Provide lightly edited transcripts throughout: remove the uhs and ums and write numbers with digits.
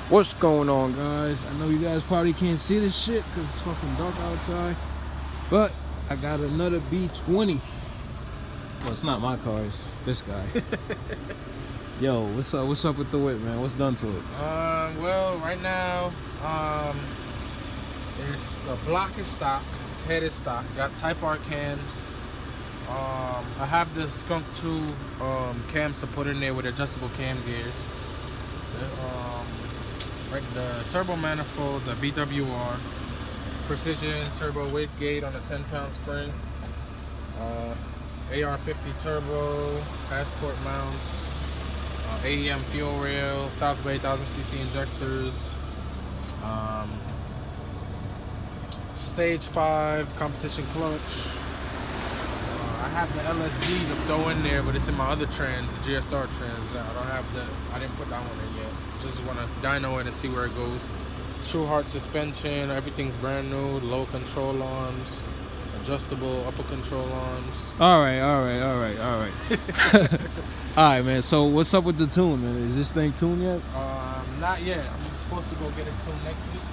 What's going on, guys? I know you guys probably can't see this shit because it's fucking dark outside, but I got another b20. Well, it's not my car, it's this guy. Yo, what's up with the whip, man? What's done to it? Well, right now, it's the block is stock, head is stock, got Type R cams. I have the Skunk 2 cams to put in there with adjustable cam gears. The turbo manifolds are BWR, precision turbo wastegate on a 10-pound spring, AR50 turbo, passport mounts, AEM fuel rail, South Bay 1000cc injectors, stage 5 competition clutch. I have the LSD to throw in there, but it's in my other trans, the GSR trans. I didn't put that one in yet. Just want to dyno it and see where it goes. True Heart suspension, everything's brand new. Low control arms, adjustable upper control arms. All right. All right, man. So what's up with the tune, man? Is this thing tuned yet? Not yet. I'm supposed to go get it tuned next week.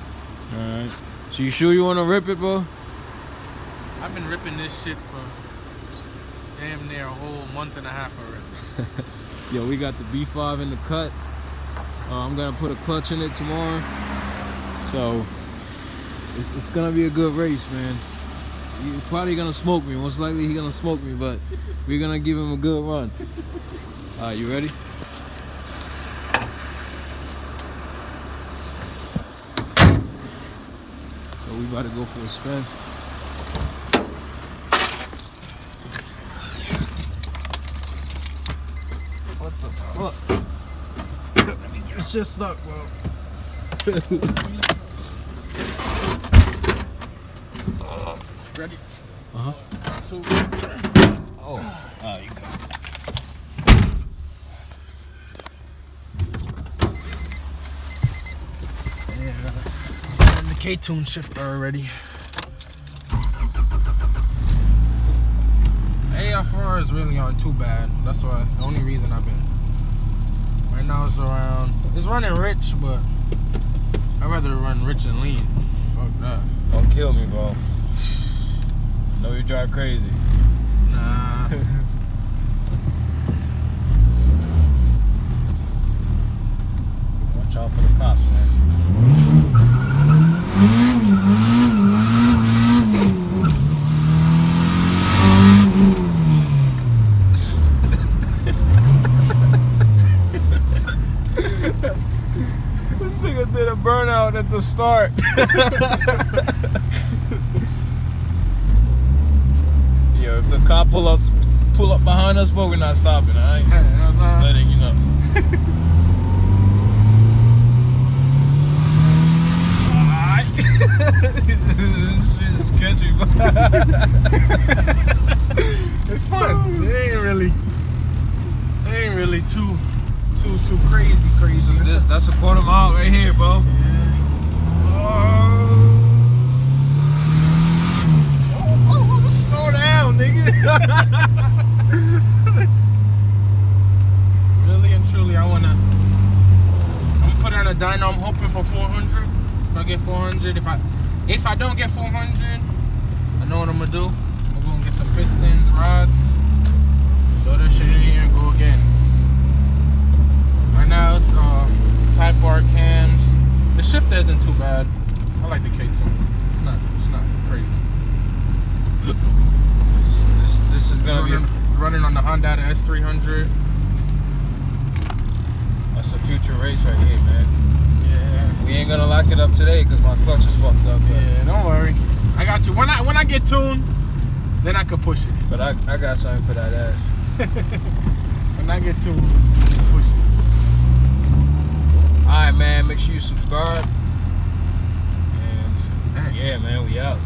All right. So you sure you want to rip it, bro? I've been ripping this shit for damn near a whole month and a half already. Yo, we got the B5 in the cut. I'm gonna put a clutch in it tomorrow, so it's gonna be a good race, man. He's probably gonna smoke me. Most likely he's gonna smoke me, but we're gonna give him a good run. All right, you ready? So we about to go for a spin. What the fuck? It's just stuck, bro. Ready? Uh-huh. So, You go. Yeah. And the K-tune shifter already. AF4 is really on too bad. That's why the only reason I've been. Right now it's running rich, but I'd rather run rich and lean. Fuck that. Don't kill me, bro. Know you drive crazy. Nah. Watch out for the cops, man. This nigga did a burnout at the start. Yo, if the cop pull up behind us, but we're not stopping, alright? Just letting you know. Shit is sketchy, but It's fun. It ain't really too crazy. That's a quarter mile right here, bro. Oh, slow down, nigga. Really and truly, I'm gonna put it on a dyno. I'm hoping for 400. If I get 400, if I don't get 400, I know what I'm gonna do. I'm gonna get some pistons, rods, throw that shit in here and go again. Right now it's Type R cams. The shifter isn't too bad. I like the K2. It's not crazy. This is gonna be running on the Honda S300. That's a future race right here, man. Yeah. We ain't gonna lock it up today because my clutch is fucked up. Yeah, don't worry. I got you. When I get tuned, then I can push it. But I got something for that ass. When I get tuned, I can push it. Alright, man, make sure you subscribe. And yeah, man, we out.